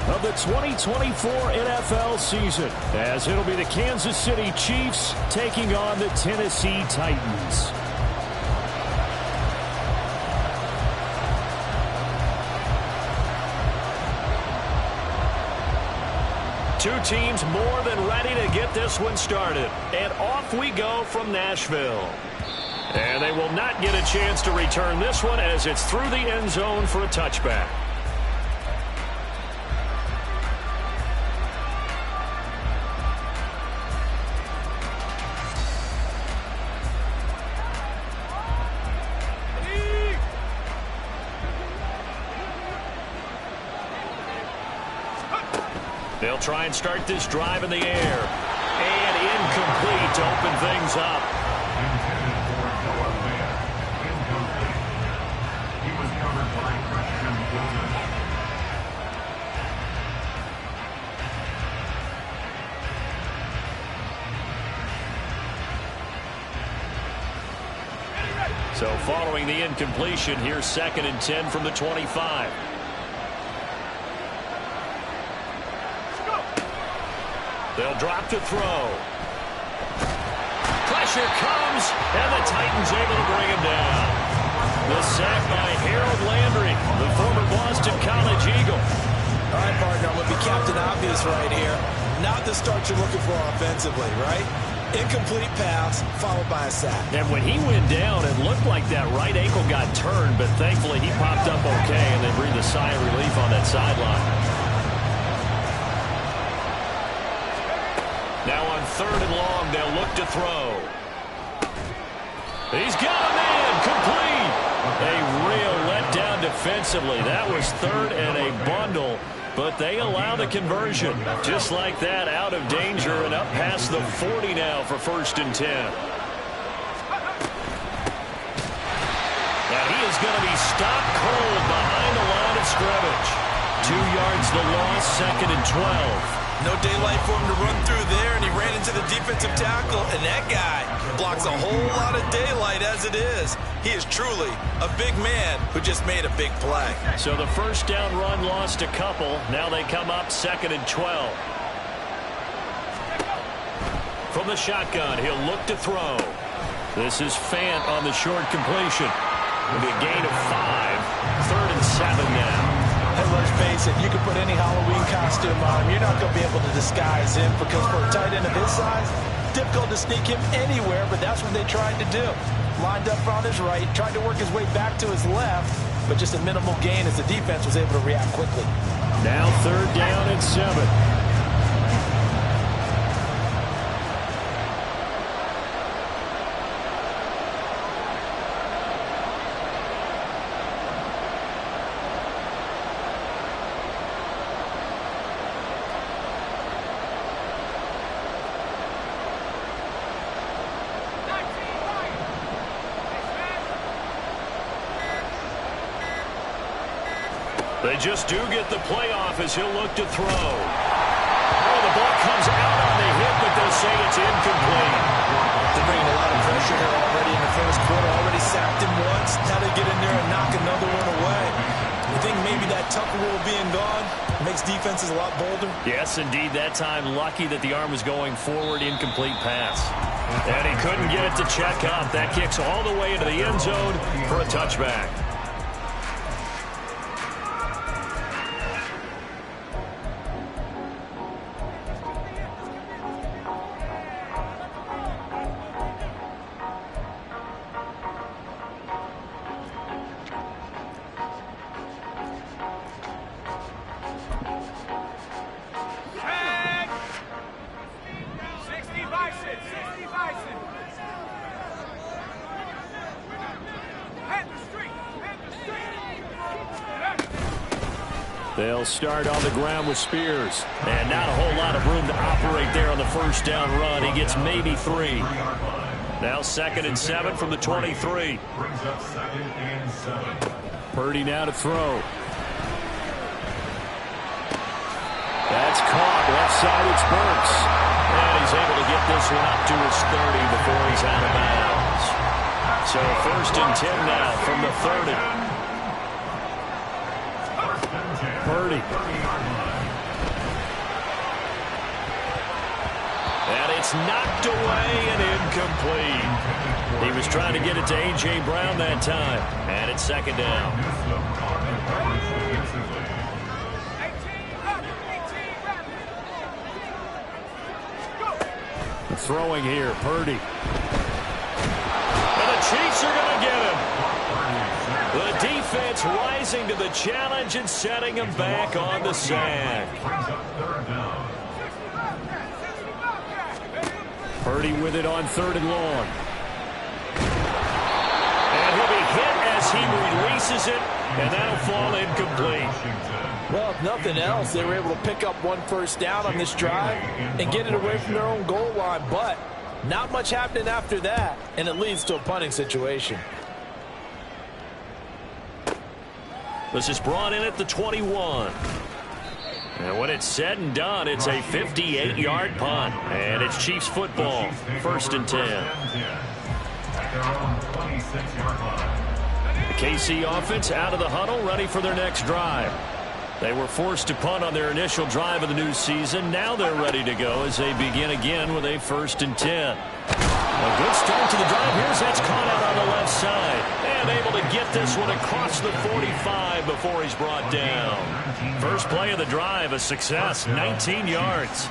of the 2024 NFL season, as it'll be the Kansas City Chiefs taking on the Tennessee Titans. Two teams more than ready to get this one started. And off we go from Nashville. And they will not get a chance to return this one as it's through the end zone for a touchback. They'll try and start this drive in the air. And incomplete to open things up. Intended for Noah Mann. Incomplete. He was covered by Christian Wilson. So following the incompletion, here's 2nd and 10 from the 25. They'll drop to throw. Pressure comes, and the Titans able to bring him down. The sack by Harold Landry, the former Boston College Eagle. All right, partner, I'm going to be Captain Obvious right here. Not the start you're looking for offensively, right? Incomplete pass, followed by a sack. And when he went down, it looked like that right ankle got turned, but thankfully he popped up okay, and they breathed a sigh of relief on that sideline. Now on 3rd and long, they'll look to throw. He's got a man, complete. A real letdown defensively. That was 3rd and a bundle, but they allow the conversion. Just like that, out of danger and up past the 40 now for 1st and 10. Now he is going to be stopped cold behind the line of scrimmage. 2 yards the loss, 2nd and 12. No daylight for him to run through there, and he ran into the defensive tackle, and that guy blocks a whole lot of daylight as it is. He is truly a big man who just made a big play. So the first down run lost a couple. Now they come up 2nd and 12. From the shotgun, he'll look to throw. This is Fant on the short completion. It'll be a gain of 5. 3rd and 7 now. Hey, let's face it, you can put any Halloween costume on him. You're not going to be able to disguise him because for a tight end of his size, difficult to sneak him anywhere, but that's what they tried to do. Lined up on his right, tried to work his way back to his left, but just a minimal gain as the defense was able to react quickly. Now 3rd down and 7. They just do get the playoff as he'll look to throw. Oh, the ball comes out on the hit, but they'll say it's incomplete. They're bringing a lot of pressure here already in the first quarter. Already sacked him once. Now they get in there and knock another one away. I think maybe that Tucker rule being gone makes defenses a lot bolder. Yes, indeed. That time, lucky that the arm was going forward, incomplete pass. And he couldn't get it to check up. That kicks all the way into the end zone for a touchback. They'll start on the ground with Spears. And not a whole lot of room to operate there on the first down run. He gets maybe 3. Now 2nd and 7 from the 23. Brings up 2nd and 7. Purdy now to throw. That's caught. Left side, it's Burks. And he's able to get this one up to his 30 before he's out of bounds. So 1st and 10 now from the 30. Purdy. It's knocked away and incomplete. He was trying to get it to A.J. Brown that time. And it's second down. Throwing here, Purdy. And the Chiefs are going to get him. The defense rising to the challenge and setting him back on the sack. Purdy with it on 3rd and long. And he'll be hit as he releases it, and that'll fall incomplete. Well, if nothing else, they were able to pick up 1 first down on this drive and get it away from their own goal line. But not much happening after that, and it leads to a punting situation. This is brought in at the 21. And when it's said and done, it's a 58-yard punt. And it's Chiefs football, 1st and 10. The KC offense out of the huddle, ready for their next drive. They were forced to punt on their initial drive of the new season. Now they're ready to go as they begin again with a 1st and 10. A good start to the drive. Here's that's caught out on the left side. And able to get this one across the 45 before he's brought down. First play of the drive, a success, 19 yards.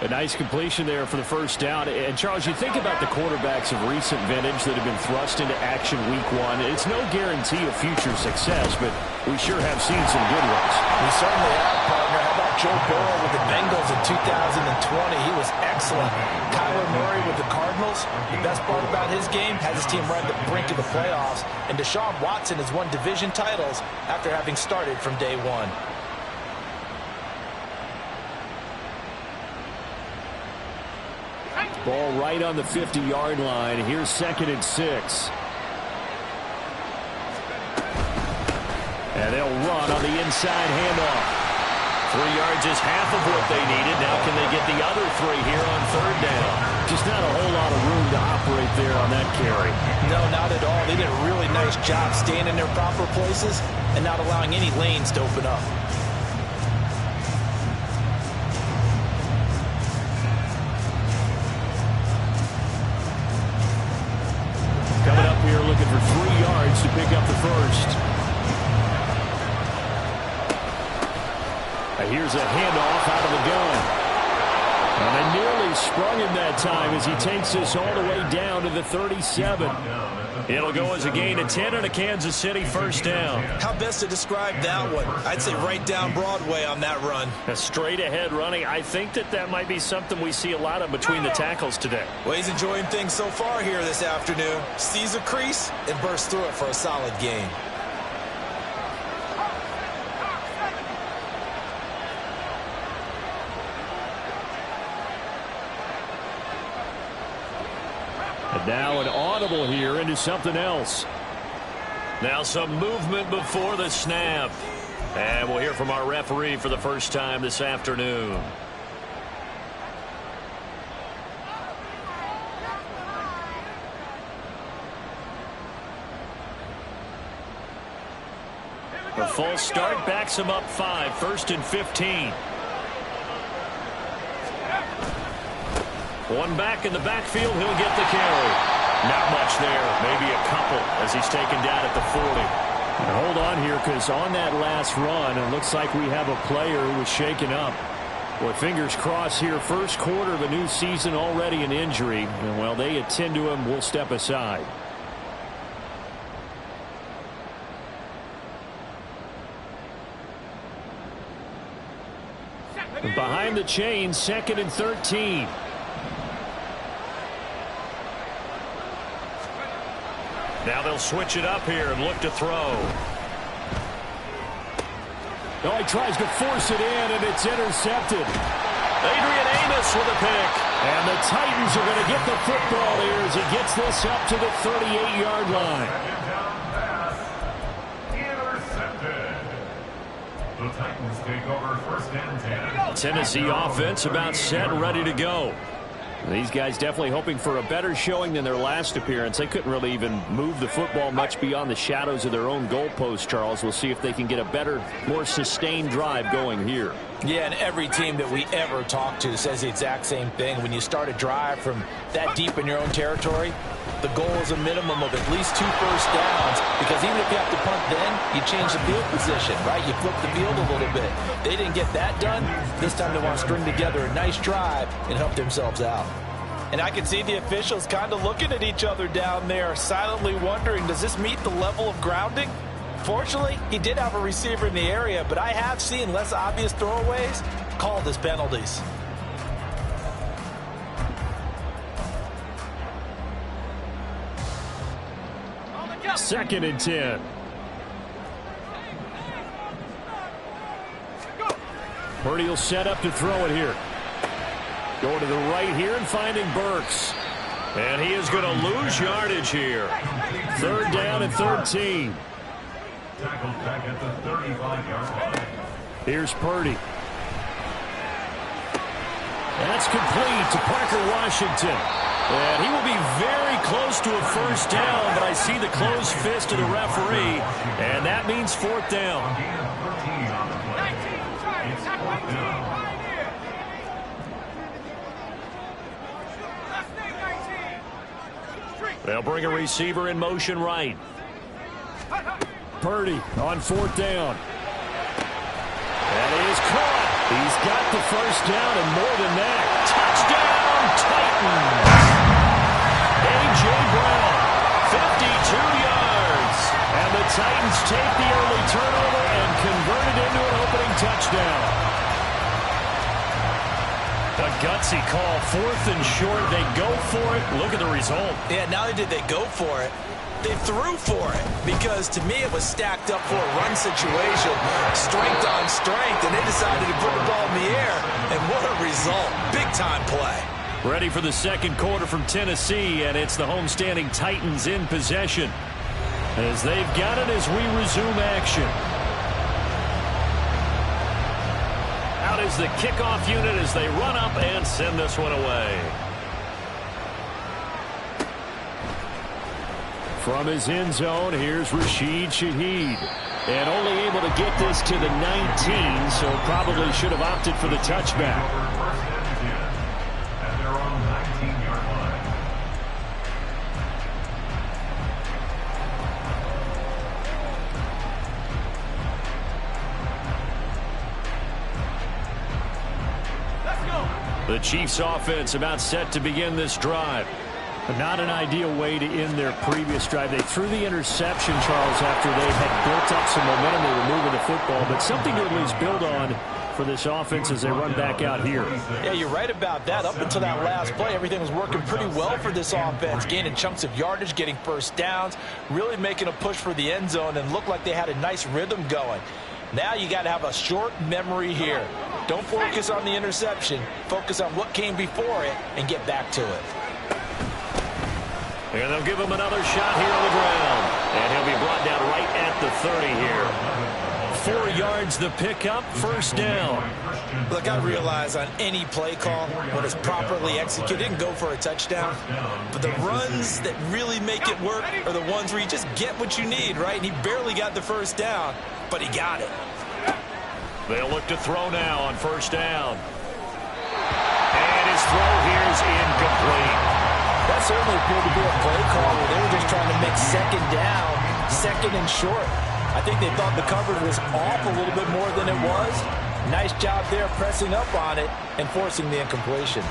A nice completion there for the first down. And, Charles, you think about the quarterbacks of recent vintage that have been thrust into action week 1. It's no guarantee of future success, but we sure have seen some good ones. We certainly have, partner. How about Joe Burrow with the Bengals in 2020? He was excellent. Kyler Murray with the Cardinals. The best part about his game, has his team right at the brink of the playoffs. And Deshaun Watson has won division titles after having started from day 1. Ball right on the 50-yard line. Here's 2nd and 6. And they'll run on the inside handoff. 3 yards is half of what they needed. Now can they get the other 3 here on 3rd down? Just not a whole lot of room to operate there on that carry. No, not at all. They did a really nice job staying in their proper places and not allowing any lanes to open up. Coming up here looking for 3 yards to pick up the first. Here's a handoff out of the gun. And they nearly sprung him that time as he takes this all the way down to the 37. It'll go as a gain of 10 and a Kansas City first down. How best to describe that one? I'd say right down Broadway on that run. A straight ahead running. I think that might be something we see a lot of between the tackles today. Well, he's enjoying things so far here this afternoon. Sees a crease and bursts through it for a solid gain. And now an audible here into something else. Now some movement before the snap. And we'll hear from our referee for the first time this afternoon. A false start backs him up 5, 1st and 15. One back in the backfield, he'll get the carry. Not much there, maybe a couple as he's taken down at the 40. And hold on here, because on that last run, it looks like we have a player who was shaken up. Well, fingers crossed here, first quarter of a new season, already an injury. And while they attend to him, we'll step aside. Behind the chains, 2nd and 13. Now they'll switch it up here and look to throw. Oh, he tries to force it in, and it's intercepted. Adrian Amos with a pick. And the Titans are going to get the football here as he gets this up to the 38-yard line. Intercepted. The Titans take over 1st and 10. Tennessee offense about set and ready to go. These guys definitely hoping for a better showing than their last appearance. They couldn't really even move the football much beyond the shadows of their own goalpost, Charles. We'll see if they can get a better, more sustained drive going here. Yeah, and every team that we ever talk to says the exact same thing. When you start a drive from that deep in your own territory, the goal is a minimum of at least 2 first downs, because even if you have to punt then, you change the field position, right? You flip the field a little bit. They didn't get that done. This time they want to string together a nice drive and help themselves out. And I can see the officials kind of looking at each other down there, silently wondering, does this meet the level of grounding? Fortunately, he did have a receiver in the area, but I have seen less obvious throwaways called as penalties. Second and 10. Purdy will set up to throw it here. Going to the right here and finding Burks. And he is going to lose yardage here. 3rd down and 13. Tackled back at the 35-yard line. Here's Purdy. That's complete to Parker Washington. And he will be very close to a first down, but I see the closed fist of the referee, and that means 4th down. They'll bring a receiver in motion right. Purdy on 4th down. That is caught. He's got the first down and more than that. Touchdown, Titans. A.J. Brown, 52 yards. And the Titans take the early turnover and convert it into an opening touchdown. A gutsy call, 4th and short. They go for it. Look at the result. Yeah, not only did they go for it, they threw for it, because to me it was stacked up for a run situation, strength on strength, and they decided to put the ball in the air, and what a result. Big-time play. Ready for the second quarter from Tennessee, and it's the homestanding Titans in possession as they've got it as we resume action. Out is the kickoff unit as they run up and send this one away. From his end zone, here's Rashid Shaheed. And only able to get this to the 19, so probably should have opted for the touchback. At their own 19-yard line. The Chiefs offense about set to begin this drive. But not an ideal way to end their previous drive. They threw the interception, Charles, after they had built up some momentum. They were moving the football, but something to at least build on for this offense as they run back out here. Yeah, you're right about that. Up until that last play, everything was working pretty well for this offense, gaining chunks of yardage, getting first downs, really making a push for the end zone, and looked like they had a nice rhythm going. Now you got to have a short memory here. Don't focus on the interception. Focus on what came before it and get back to it. And they'll give him another shot here on the ground. And he'll be brought down right at the 30 here. 4 yards the pickup, first down. Look, I realize on any play call, when it's properly executed, and go for a touchdown. But the runs that really make it work are the ones where you just get what you need, right? And he barely got the first down, but he got it. They'll look to throw now on first down. And his throw here is incomplete. That certainly appeared to be a play call where they were just trying to make second down, second and short. I think they thought the coverage was off a little bit more than it was. Nice job there pressing up on it and forcing the incompletion.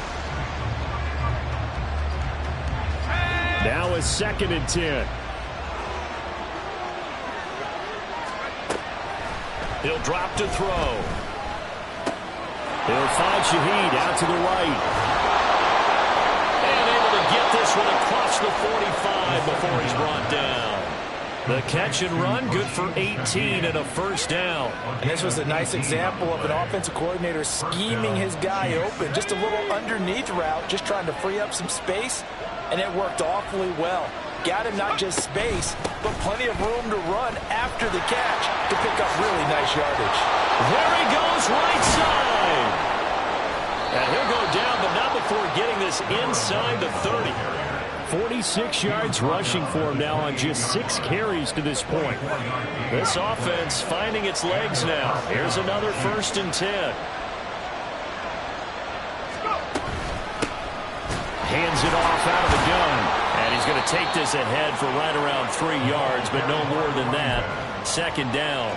Now it's 2nd and 10. He'll drop to throw. He'll find Shaheed out to the right. Get this one across the 45 before he's brought down. The catch and run, good for 18 and a first down. And this was a nice example of an offensive coordinator scheming his guy open. Just a little underneath route, just trying to free up some space, and it worked awfully well. Got him not just space, but plenty of room to run after the catch to pick up really nice yardage. There he goes, right side. And he'll go down, but not before before getting this inside the 30. 46 yards rushing for him now on just 6 carries to this point. This offense finding its legs now. Here's another 1st and 10. Hands it off out of the gun. And he's going to take this ahead for right around 3 yards, but no more than that. 2nd down.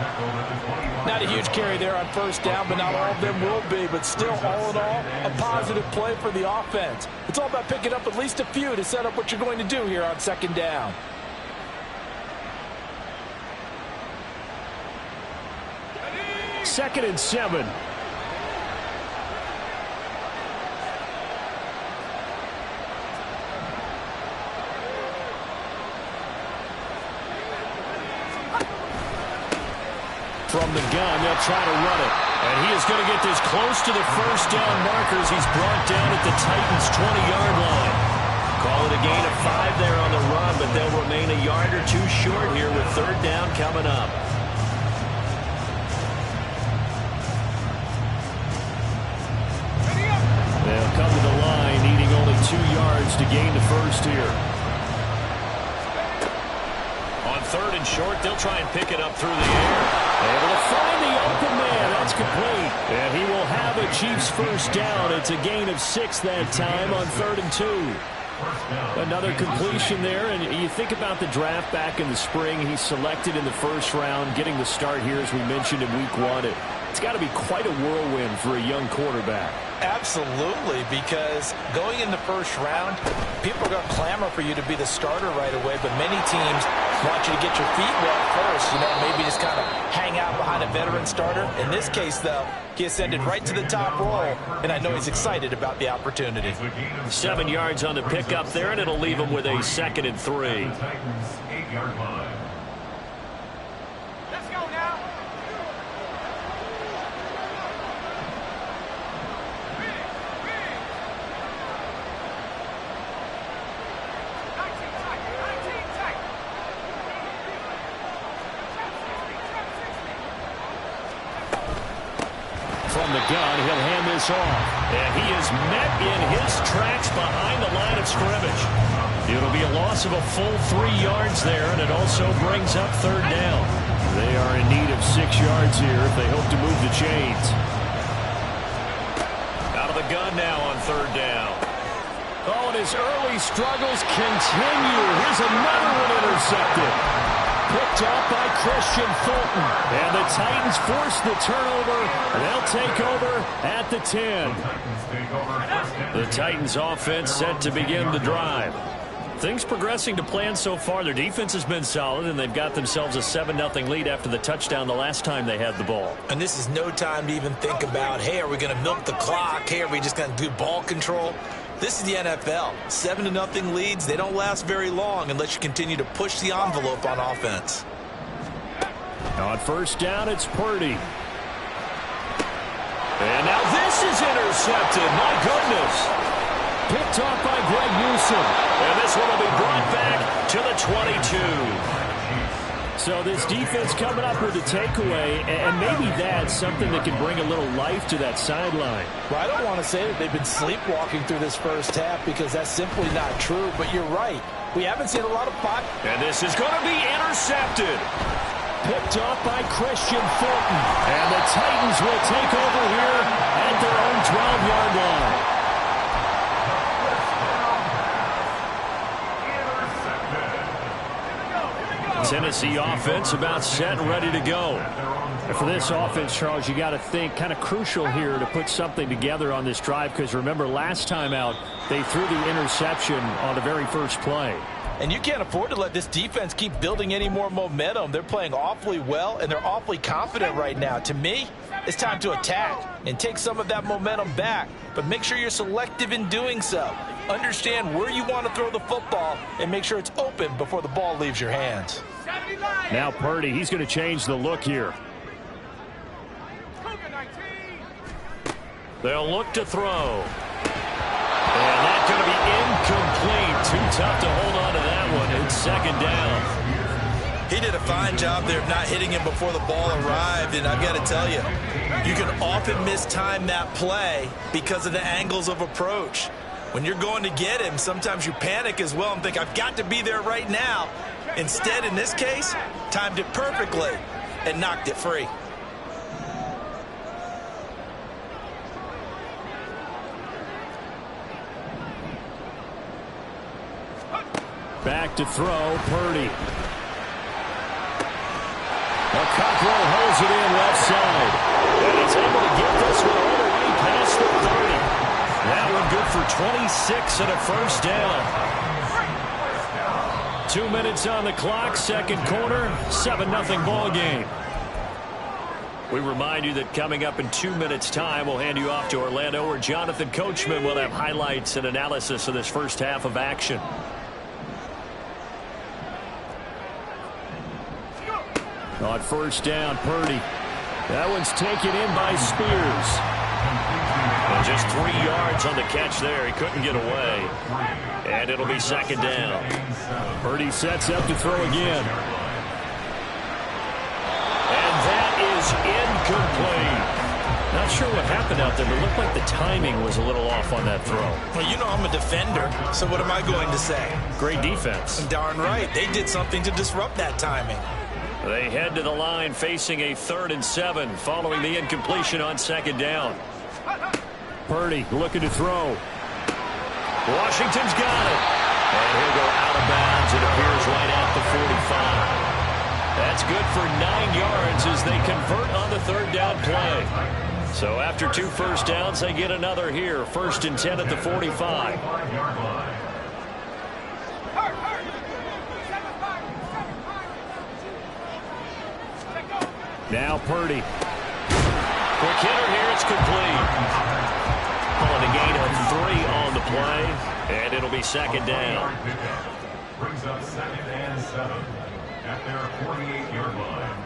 Not a huge carry there on 1st down, but not all of them will be. But still, all in all, a positive play for the offense. It's all about picking up at least a few to set up what you're going to do here on 2nd down. Second and 7. From the gun, they'll try to run it. And he is going to get this close to the 1st down markers. He's brought down at the Titans' 20-yard line. Call it a gain of 5 there on the run, but they'll remain a yard or 2 short here with 3rd down coming up. They'll come to the line, needing only 2 yards to gain the 1st here. 3rd and short, they'll try and pick it up through the air. Able to find the open man. That's complete. And he will have a Chiefs 1st down. It's a gain of 6 that time on 3rd and 2. Another completion there. And you think about the draft back in the spring. He's selected in the 1st round, getting the start here, as we mentioned, in week 1. It's got to be quite a whirlwind for a young quarterback. Absolutely, because going in the 1st round, people are going to clamor for you to be the starter right away, but many teams want you to get your feet wet first, maybe just kind of hang out behind a veteran starter. In this case, though, he ascended right to the top role, and I know he's excited about the opportunity. 7 yards on the pickup there, and it'll leave him with a 2nd and 3. Titans 8-yard line. Let's go now. From the gun, he'll hand this off. And he is met in his tracks behind the line of scrimmage. It'll be a loss of a full 3 yards there, and it also brings up 3rd down. They are in need of 6 yards here if they hope to move the chains. Out of the gun now on 3rd down. Oh, and his early struggles continue. Here's another one intercepted. Picked off by Christian Fulton. And the Titans force the turnover. They'll take over at the 10. The Titans offense set to begin the drive. Things progressing to plan so far. Their defense has been solid, and they've got themselves a 7-0 lead after the touchdown the last time they had the ball. And this is no time to even think about, hey, are we going to milk the clock? Hey, are we just going to do ball control? This is the NFL. 7-0 leads, they don't last very long unless you continue to push the envelope on offense. On 1st down, it's Purdy. And now this is intercepted. My goodness. Picked off by Greg Newsome. And this one will be brought back to the 22. So this defense coming up with a takeaway, and maybe that's something that can bring a little life to that sideline. Well, I don't want to say that they've been sleepwalking through this 1st half because that's simply not true, but you're right. We haven't seen a lot of pot. And this is going to be intercepted. Picked off by Christian Fulton. And the Titans will take over here at their own 12-yard line. Tennessee offense about set and ready to go. And for this offense, Charles, you got to think kind of crucial here to put something together on this drive, because remember last time out they threw the interception on the very 1st play. And you can't afford to let this defense keep building any more momentum. They're playing awfully well, and they're awfully confident right now. To me, it's time to attack and take some of that momentum back, but make sure you're selective in doing so. Understand where you want to throw the football and make sure it's open before the ball leaves your hands. Now Purdy, he's going to change the look here. They'll look to throw. And that's going to be incomplete. Too tough to hold on to that one. It's 2nd down. He did a fine job there of not hitting him before the ball arrived, and I've got to tell you, you can often mistime that play because of the angles of approach. When you're going to get him, sometimes you panic as well and think, I've got to be there right now. Instead, in this case, timed it perfectly and knocked it free. Back to throw, Purdy. Well, Cockrell holds it in left side. And he's able to get this one all the way past the 30. That one good for 26 and a first down. 2 minutes on the clock, second quarter, 7-0 ball game. We remind you that coming up in 2 minutes' time, we'll hand you off to Orlando, where Jonathan Coachman will have highlights and analysis of this first half of action. On first down, Purdy. That one's taken in by Spears. And just 3 yards on the catch there. He couldn't get away. And it'll be second down. Purdy sets up to throw again. And that is incomplete. Not sure what happened out there, but it looked like the timing was a little off on that throw. Well, you know I'm a defender, so what am I going to say? Great defense. Darn right. They did something to disrupt that timing. They head to the line facing a 3rd and 7 following the incompletion on second down. Purdy looking to throw. Washington's got it. And he'll go out of bounds. It appears right at the 45. That's good for 9 yards as they convert on the 3rd down play. So after 2 first downs, they get another here. 1st and 10 at the 45. Now Purdy. Quick hitter here. It's complete. Pulling a gain of 3 on the play. And it'll be second down. Brings up 2nd and 7 at their 48-yard line.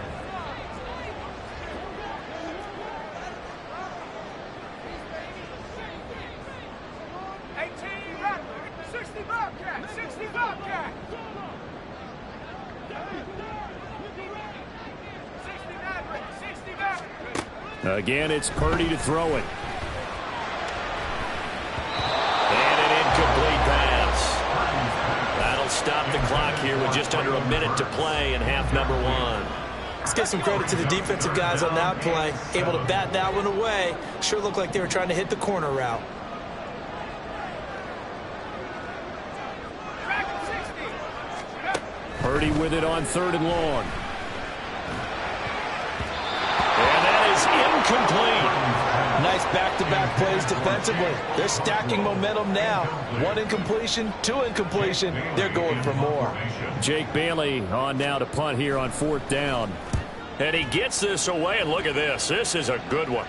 Again, it's Purdy to throw it. And an incomplete pass. That'll stop the clock here with just under a minute to play in half number 1. Let's give some credit to the defensive guys on that play. Able to bat that one away. Sure looked like they were trying to hit the corner route. Purdy with it on 3rd and long. And that is incomplete. Nice back-to-back plays defensively. They're stacking momentum now. 1 incompletion, 2 incompletion. They're going for more. Jake Bailey on now to punt here on 4th down. And he gets this away, and look at this. This is a good one.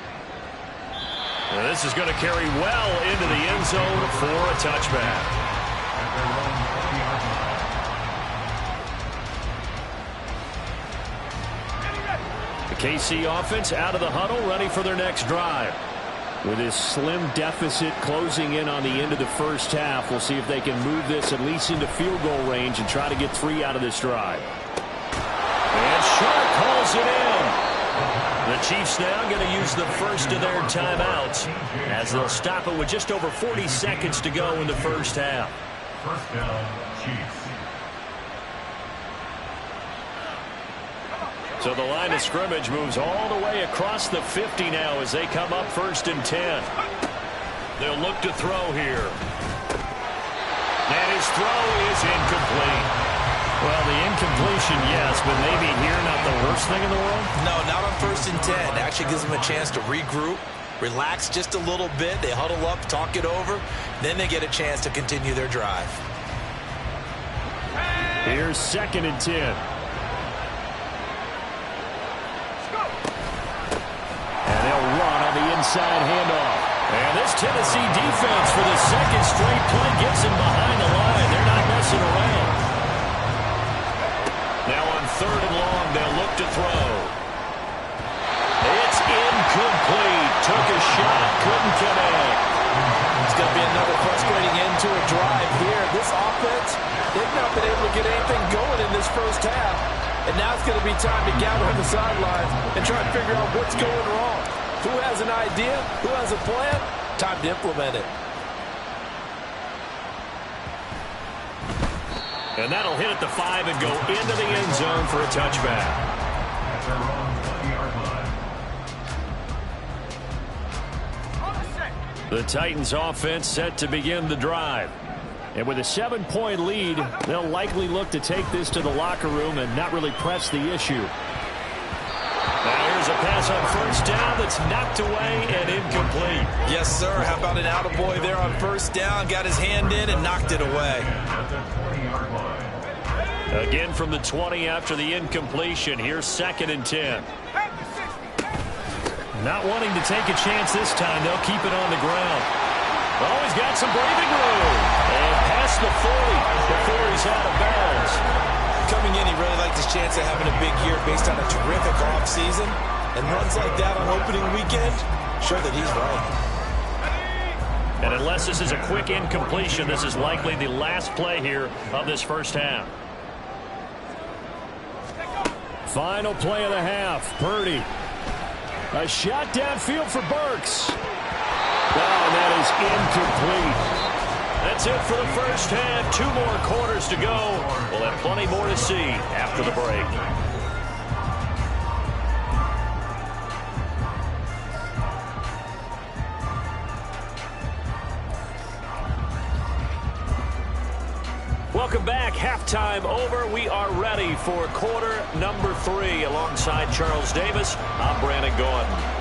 And this is going to carry well into the end zone for a touchback. The KC offense out of the huddle, ready for their next drive. With this slim deficit closing in on the end of the first half, we'll see if they can move this at least into field goal range and try to get 3 out of this drive. And Sharp calls it in. The Chiefs now going to use the first of their timeouts as they'll stop it with just over 40 seconds to go in the first half. First down, Chiefs. So the line of scrimmage moves all the way across the 50 now as they come up 1st and 10. They'll look to throw here. And his throw is incomplete. Well, the incompletion, yes, but maybe here not the worst thing in the world? No, not on 1st and 10. It actually gives them a chance to regroup, relax just a little bit. They huddle up, talk it over. Then they get a chance to continue their drive. Here's 2nd and 10. And they'll run on the inside handoff. And this Tennessee defense for the 2nd straight play gets them behind the line. They're not messing around. Now on 3rd and long, they'll look to throw. It's incomplete. Took a shot, couldn't connect. It's going to be another frustrating end to a drive here. This offense, they've not been able to get anything going in this first half. And now it's going to be time to gather on the sidelines and try and figure out what's going wrong. Who has an idea? Who has a plan? Time to implement it. And that'll hit at the 5 and go into the end zone for a touchback. At their own 20-yard line. The Titans offense set to begin the drive. And with a 7-point lead, they'll likely look to take this to the locker room and not really press the issue. Now here's a pass on first down that's knocked away and incomplete. Yes, sir. How about an attaboy there on first down? Got his hand in and knocked it away. At the 20-yard line. Again from the 20 after the incompletion. Here's 2nd and 10. Not wanting to take a chance this time. They'll keep it on the ground. Oh, he's got some breathing room. And past the 40 before he's out of bounds. Coming in, he really liked his chance of having a big year based on a terrific offseason. And runs like that on opening weekend, show that he's right. And unless this is a quick incompletion, this is likely the last play here of this first half. Final play of the half. Purdy. A shot downfield for Burks. Oh, and that is incomplete. That's it for the first half. 2 more quarters to go. We'll have plenty more to see after the break. Welcome back. Halftime over. We are ready for quarter number 3. Alongside Charles Davis, I'm Brandon Gaudin.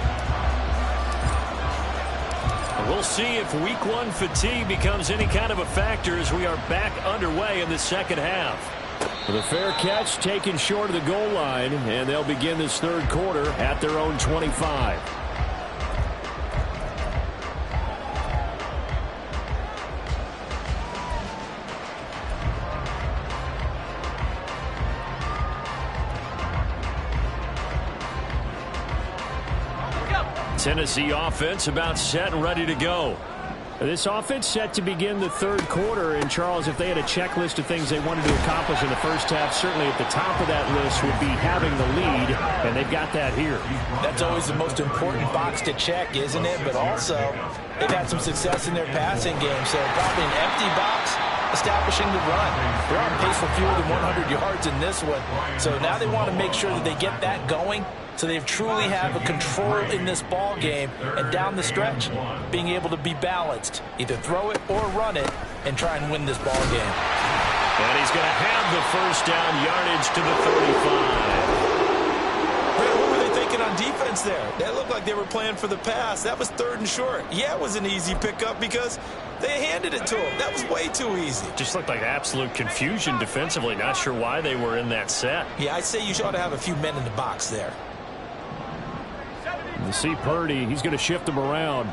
We'll see if week 1 fatigue becomes any kind of a factor as we are back underway in the second half. The fair catch taken short of the goal line, and they'll begin this third quarter at their own 25. Tennessee offense about set and ready to go. This offense set to begin the third quarter. And, Charles, if they had a checklist of things they wanted to accomplish in the first half, certainly at the top of that list would be having the lead, and they've got that here. That's always the most important box to check, isn't it? But also, they've had some success in their passing game, so probably an empty box establishing the run. They're on pace for fewer than 100 yards in this one. So now they want to make sure that they get that going so they truly have a control in this ball game, and down the stretch, being able to be balanced. Either throw it or run it and try and win this ball game. And he's going to have the first down, yardage to the 35. Brad, what were they thinking on defense there? That looked like they were playing for the pass. That was 3rd and short. Yeah, it was an easy pickup because they handed it to him. That was way too easy. Just looked like absolute confusion defensively. Not sure why they were in that set. Yeah, I'd say you ought to have a few men in the box there. You see Purdy, he's going to shift them around.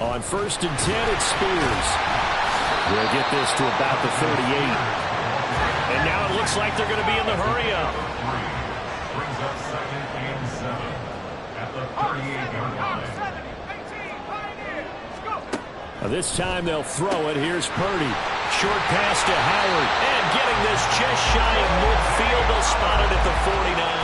On 1st and 10, it's Spears. We'll get this to about the 38. And now it looks like they're going to be in the hurry-up. Brings up 2nd and 7 at the 38-yard line. This time they'll throw it. Here's Purdy. Short pass to Howard. And getting this just shy of midfield. They'll spot it at the 49.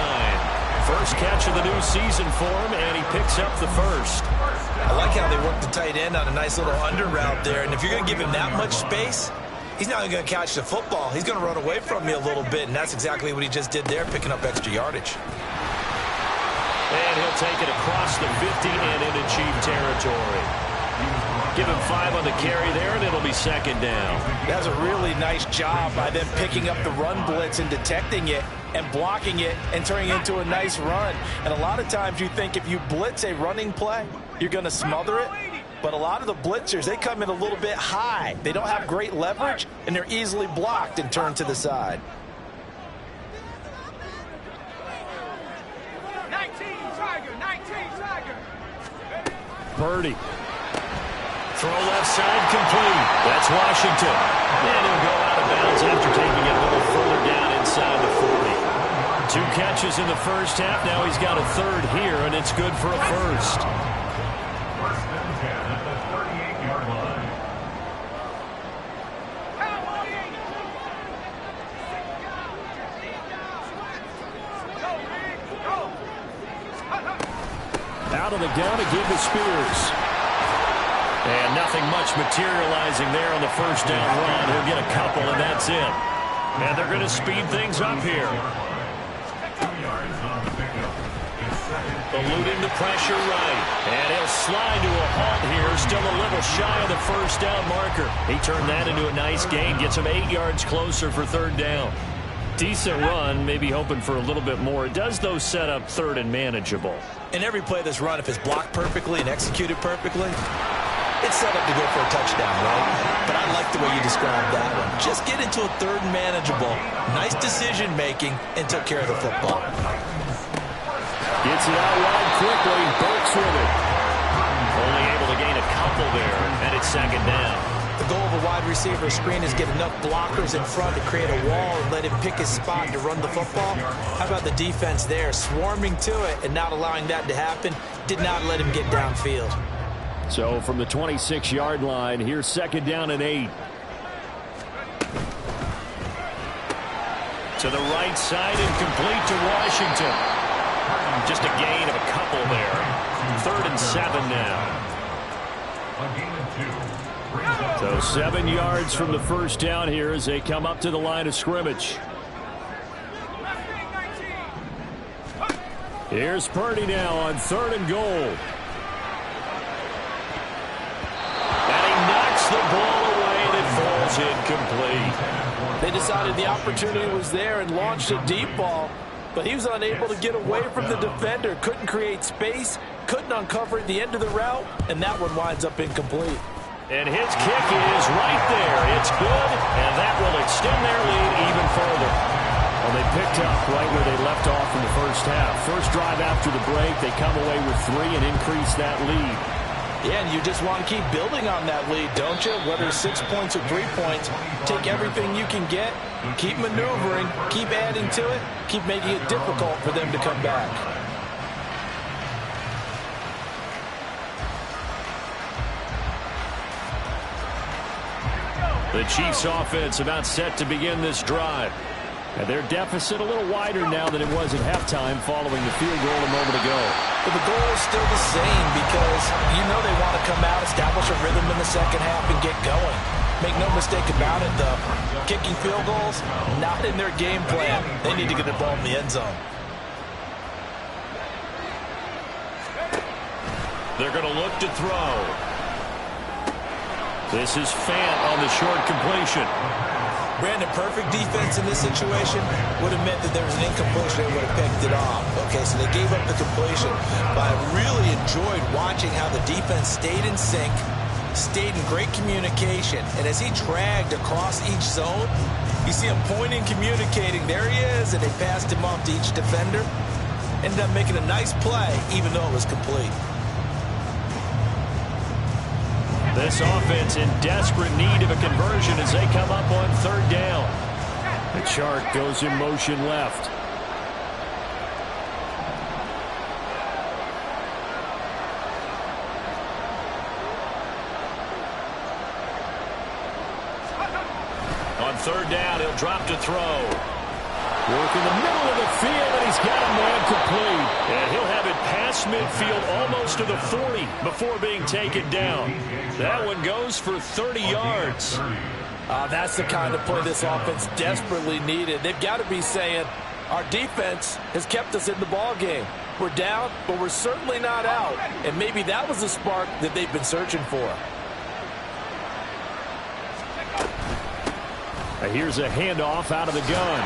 First catch of the new season for him, and he picks up the first. I like how they work the tight end on a nice little under route there. And if you're going to give him that much space, he's not going to catch the football. He's going to run away from you a little bit, and that's exactly what he just did there, picking up extra yardage. And he'll take it across the 50 and into Chief territory. Give him 5 on the carry there, and it'll be 2nd down. That's a really nice job by them picking up the run blitz and detecting it and blocking it and turning it into a nice run. And a lot of times you think if you blitz a running play, you're going to smother it. But a lot of the blitzers, they come in a little bit high. They don't have great leverage, and they're easily blocked and turned to the side. 19 Tiger. Purdy. Throw left side complete. That's Washington. And he'll go out of bounds after taking it a little further down inside the 40. 2 catches in the first half. Now he's got a 3rd here, and it's good for a first. 1st and 10 at the 38-yard line. Out of the gun to give to Spears. And nothing much materializing there on the first down run. He'll get a couple, and that's it. And they're going to speed things up here. Eluding the pressure right. And he'll slide to a halt here. Still a little shy of the first down marker. He turned that into a nice gain. Gets him 8 yards closer for third down. Decent run, maybe hoping for a little bit more. It does, though, set up third and manageable. In every play of this run, if it's blocked perfectly and executed perfectly, it's set up to go for a touchdown, right? But I like the way you described that one. Just get into a third and manageable. Nice decision-making and took care of the football. Gets it out wide quickly. Burks with it. Only able to gain a couple there, and it's second down. The goal of a wide receiver screen is get enough blockers in front to create a wall and let him pick his spot to run the football. How about the defense there, swarming to it and not allowing that to happen? Did not let him get downfield. So from the 26-yard line, here's second down and 8. To the right side and complete to Washington. Just a gain of a couple there. Third and 7 now. So 7 yards from the first down here as they come up to the line of scrimmage. Here's Purdy now on third and goal. And he knocks the ball away and it falls incomplete. They decided the opportunity was there and launched a deep ball, but he was unable to get away from the defender. Couldn't create space, couldn't uncover the end of the route, and that one winds up incomplete. And his kick is right there. It's good, and that will extend their lead even further. Well, they picked up right where they left off in the first half. First drive after the break, they come away with 3 and increase that lead. Yeah, and you just want to keep building on that lead, don't you? Whether it's 6 points or 3 points, take everything you can get, keep maneuvering, keep adding to it, keep making it difficult for them to come back. The Chiefs offense about set to begin this drive. And their deficit a little wider now than it was at halftime following the field goal a moment ago. But the goal is still the same because you know they want to come out, establish a rhythm in the second half, and get going. Make no mistake about it, though. Kicking field goals, not in their game plan. They need to get the ball in the end zone. They're going to look to throw. This is Fant on the short completion. Brandon, perfect defense in this situation would have meant that there was an incompletion. They would have picked it off. Okay, so they gave up the completion. But I really enjoyed watching how the defense stayed in sync, stayed in great communication. And as he dragged across each zone, you see him pointing, communicating. There he is, and they passed him off to each defender. Ended up making a nice play, even though it was complete. This offense in desperate need of a conversion as they come up on third down. The Chark goes in motion left. On third down, he'll drop to throw. Work in the middle of the field, and he's got a man complete. And he'll have it past midfield almost to the 40 before being taken down. That one goes for 30 yards. That's the kind of play this offense desperately needed. They've got to be saying, our defense has kept us in the ball game. We're down, but we're certainly not out. And maybe that was the spark that they've been searching for. Here's a handoff out of the gun.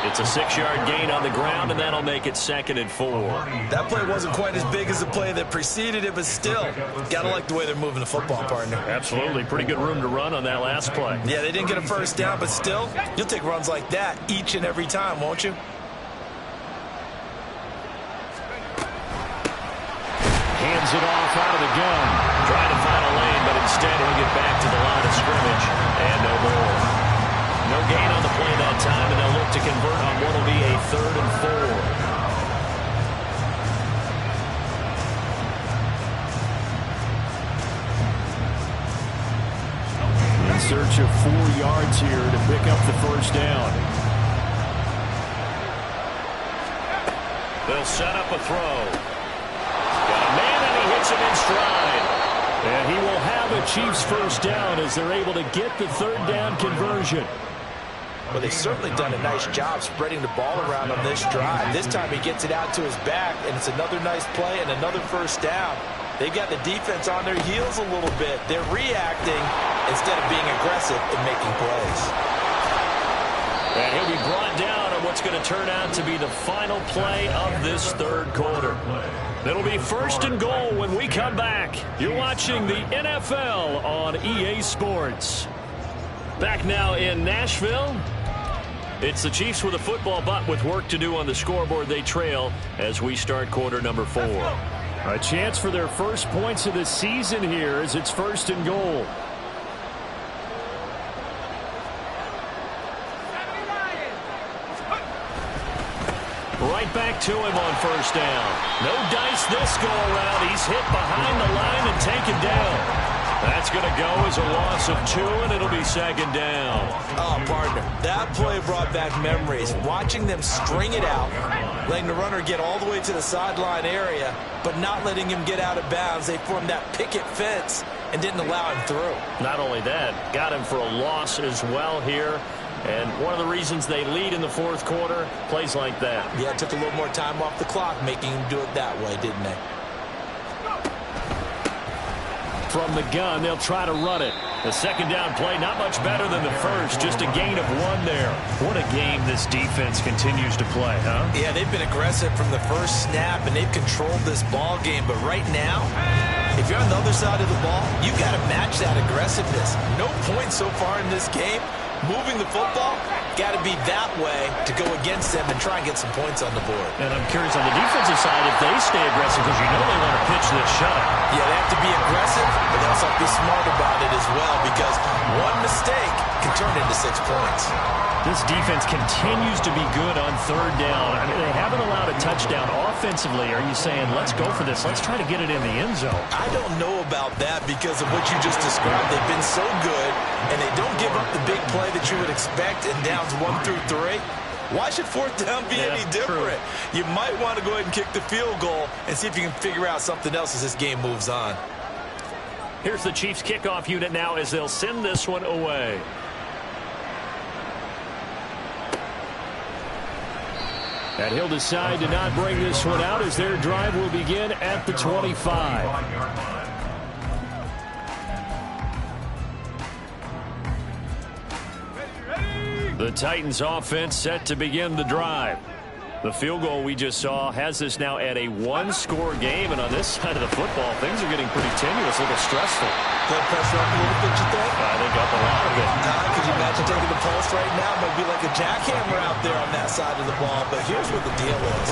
It's a 6-yard gain on the ground, and that'll make it 2nd and 4. That play wasn't quite as big as the play that preceded it, but still, got to like the way they're moving the football, partner. Absolutely. Pretty good room to run on that last play. Yeah, they didn't get a first down, but still, you'll take runs like that each and every time, won't you? Hands it off out of the gun. Trying to find a lane, but instead he'll get back to the line of scrimmage. And no more. No gain on the play that time, and they'll look to convert on what will be a 3rd and 4. In search of 4 yards here to pick up the first down. They'll set up a throw. Got a man, and he hits him in stride. And he will have a Chiefs first down as they're able to get the third down conversion. Well, they've certainly done a nice job spreading the ball around on this drive. This time he gets it out to his back, and it's another nice play and another first down. They've got the defense on their heels a little bit. They're reacting instead of being aggressive and making plays. And he'll be brought down on what's going to turn out to be the final play of this third quarter. It'll be first and goal when we come back. You're watching the NFL on EA Sports. Back now in Nashville. It's the Chiefs with a football, but with work to do on the scoreboard, they trail as we start quarter number 4. A chance for their first points of the season here as it's first and goal. Right back to him on first down. No dice this go around. He's hit behind the line and taken down. That's going to go as a loss of 2, and it'll be second down. Oh, partner, that play brought back memories. Watching them string it out, letting the runner get all the way to the sideline area, but not letting him get out of bounds. They formed that picket fence and didn't allow him through. Not only that, got him for a loss as well here. And one of the reasons they lead in the fourth quarter, plays like that. Yeah, it took a little more time off the clock, making him do it that way, didn't they? From the gun, they'll try to run it. The second down play, not much better than the first. Just a gain of 1 there. What a game this defense continues to play, huh? Yeah, they've been aggressive from the first snap, and they've controlled this ball game. But right now, if you're on the other side of the ball, you've got to match that aggressiveness. No points so far in this game. Moving the football, got to be that way to go against them and try and get some points on the board. And I'm curious on the defensive side if they stay aggressive, because you know they want to pitch this shot. Yeah, they have to be aggressive, but they also have to be smart about it as well, because one mistake can turn into 6 points. This defense continues to be good on third down. I mean, they haven't allowed a touchdown offensively. Are you saying, let's go for this, let's try to get it in the end zone? I don't know about that because of what you just described. They've been so good, and they don't give up the big play that you would expect in downs 1 through 3. Why should fourth down be any different? True. You might want to go ahead and kick the field goal and see if you can figure out something else as this game moves on. Here's the Chiefs kickoff unit now as they'll send this one away. And he'll decide to not bring this one out as their drive will begin at the 25. The Titans offense set to begin the drive. The field goal we just saw has this now at a 1-score game, and on this side of the football, things are getting pretty tenuous, a little stressful. Blood pressure up a little bit, you think? I think up a lot of it. Could you imagine taking the pulse right now? It might be like a jackhammer out there on that side of the ball, but here's what the deal is.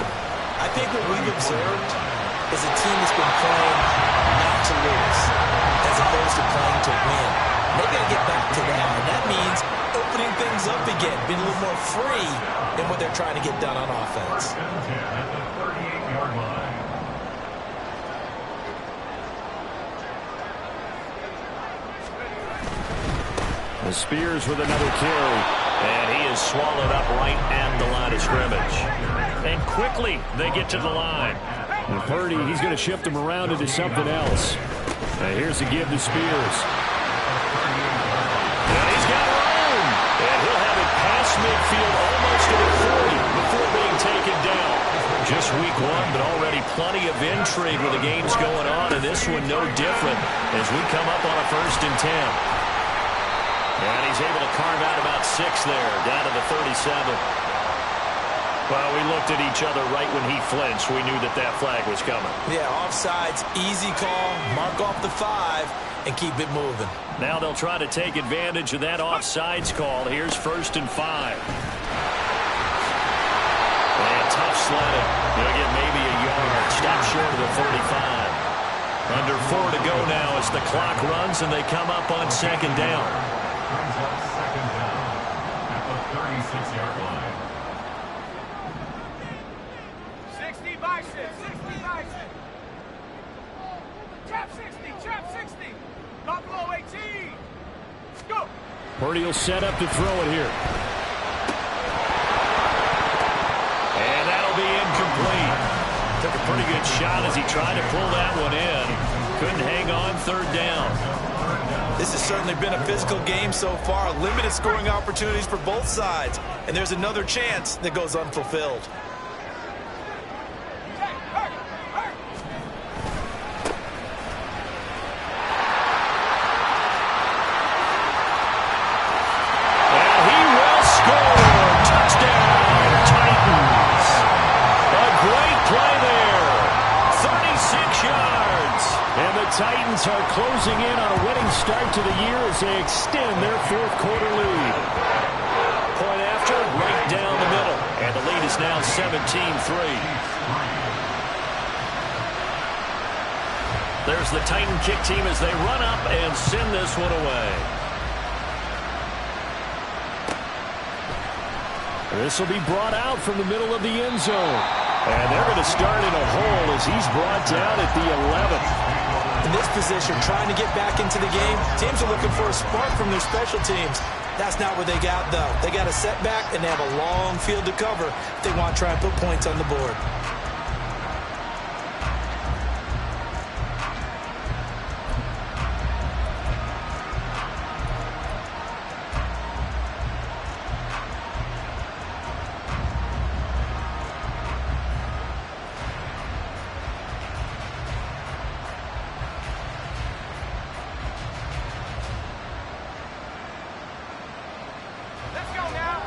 I think what we've observed is a team that's been playing not to lose as opposed to playing to win. They've got to get back to that, and that means opening things up again, being a little more free in what they're trying to get done on offense. The Spears with another carry. And he is swallowed up right at the line of scrimmage. And quickly they get to the line. And Purdy, he's going to shift him around into something else. And here's the give to Spears. And he's got room. And he'll have it past midfield almost to the 40 before being taken down. Just week 1, but already plenty of intrigue with the games going on, and this one no different as we come up on a 1st and 10. And he's able to carve out about 6 there, down to the 37. Well, we looked at each other right when he flinched. We knew that that flag was coming. Yeah, offsides, easy call, mark off the 5, and keep it moving. Now they'll try to take advantage of that offsides call. Here's 1st and 5. And tough sledding. He'll get maybe a yard. Stop short of the 35. Under 4 to go now as the clock runs and they come up on 2nd down. Brings up 2nd down at the 36-yard line. 60 bicep, 60 bicep. Trap 60, not below 18. Go. Purdy will set up to throw it here. And that'll be incomplete. Took a pretty good shot as he tried to pull that one in. Couldn't hang on third down. This has certainly been a physical game so far. Limited scoring opportunities for both sides. And there's another chance that goes unfulfilled. Titans are closing in on a winning start to the year as they extend their fourth quarter lead. Point after, right down the middle. And the lead is now 17-3. There's the Titan kick team as they run up and send this one away. This will be brought out from the middle of the end zone. And they're going to start in a hole as he's brought down at the 11th. In this position, trying to get back into the game, teams are looking for a spark from their special teams. That's not what they got, though. They got a setback, and they have a long field to cover if they want to try and put points on the board.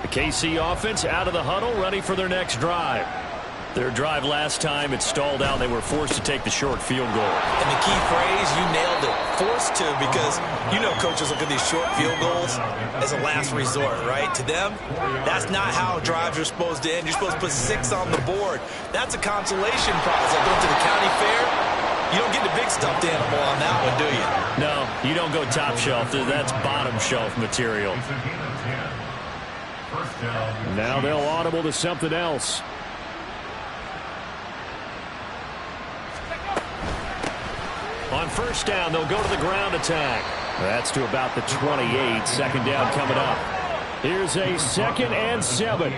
KC offense out of the huddle, ready for their next drive. Their drive last time, it stalled out. They were forced to take the short field goal. And the key phrase, you nailed it, forced to, because you know coaches look at these short field goals as a last resort, right? To them, that's not how drives are supposed to end. You're supposed to put 6 on the board. That's a consolation prize. Like going to the county fair, you don't get the big stuffed animal on that one, do you? No, you don't go top shelf. That's bottom shelf material. Now they'll audible to something else. On first down, they'll go to the ground attack. That's to about the 28. Second down coming up. Here's a 2nd and 7.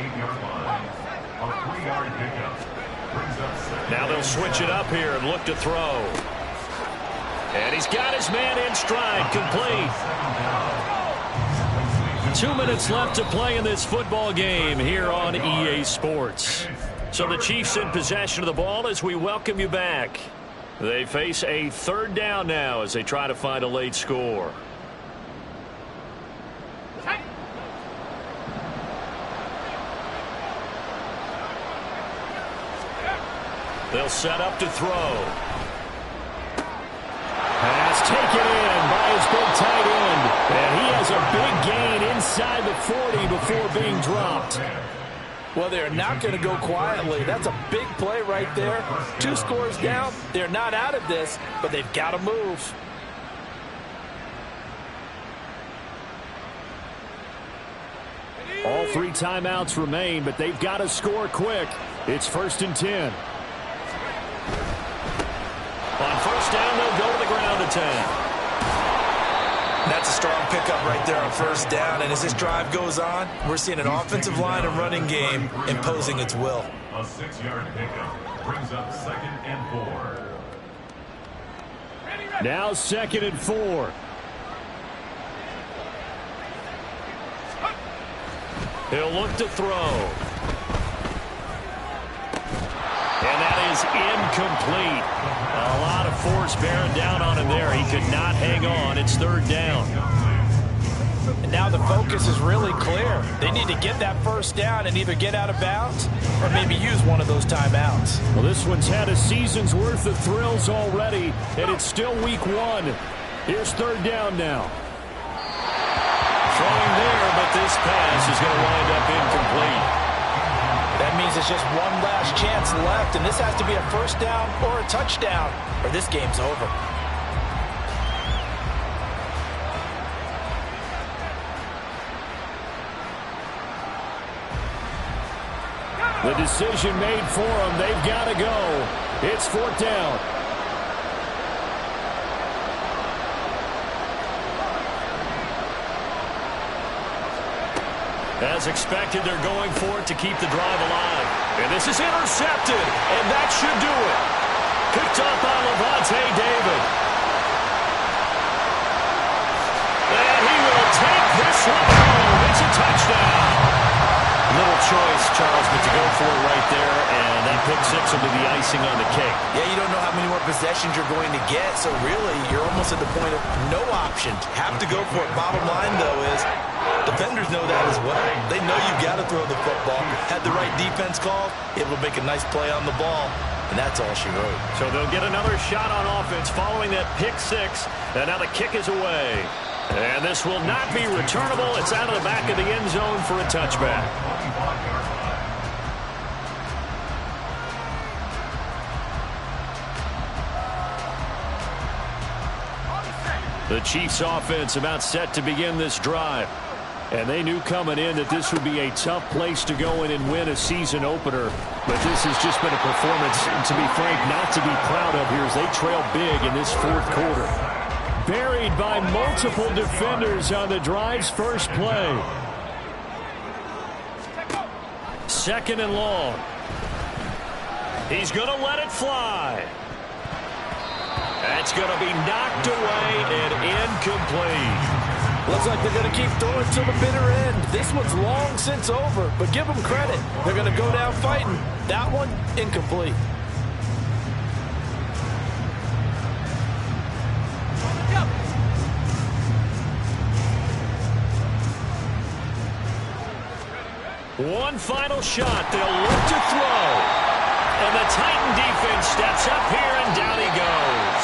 Now they'll switch it up here and look to throw. And he's got his man in stride, complete. 2 minutes left to play in this football game here on EA Sports. So the Chiefs in possession of the ball as we welcome you back. They face a third down now as they try to find a late score. They'll set up to throw. Pass taken in by his big tight end. And he has a big gain inside the 40 before being dropped. Well, they're not going to go quietly. That's a big play right there. 2 scores down. They're not out of this, but they've got to move. All 3 timeouts remain, but they've got to score quick. It's 1st and 10. On first down, they'll go to the ground attack. That's a strong pickup right there on first down. And as this drive goes on, we're seeing an offensive line and running game imposing its will. A 6-yard pickup brings up 2nd and 4. Now 2nd and 4. He'll look to throw. And that is incomplete. A lot of force bearing down on him there. He could not hang on. It's 3rd down. And now the focus is really clear. They need to get that first down and either get out of bounds or maybe use one of those timeouts. Well, this one's had a season's worth of thrills already, and it's still week 1. Here's 3rd down now. Throwing there, but this pass is going to wind up incomplete. That means it's just one last chance left, and this has to be a first down or a touchdown, or this game's over. The decision made for them. They've got to go. It's 4th down. As expected, they're going for it to keep the drive alive. And this is intercepted, and that should do it. Picked up by Levante David. Charles, but to go for it right there, and that pick six will be the icing on the cake. Yeah, you don't know how many more possessions you're going to get, so really, you're almost at the point of no option. Have to go for it. Bottom line, though, is defenders know that as well. They know you've got to throw the football. Had the right defense call, able to make a nice play on the ball, and that's all she wrote. So they'll get another shot on offense following that pick six, and now the kick is away. And this will not be returnable. It's out of the back of the end zone for a touchback. The Chiefs offense about set to begin this drive. And they knew coming in that this would be a tough place to go in and win a season opener. But this has just been a performance, to be frank, not to be proud of here as they trail big in this fourth quarter. Buried by multiple defenders on the drive's first play. Second and long. He's going to let it fly. That's going to be knocked away and incomplete. Looks like they're going to keep throwing to the bitter end. This one's long since over, but give them credit. They're going to go down fighting. That one, incomplete. One final shot. They'll look to throw. And the Titan defense steps up here, and down he goes.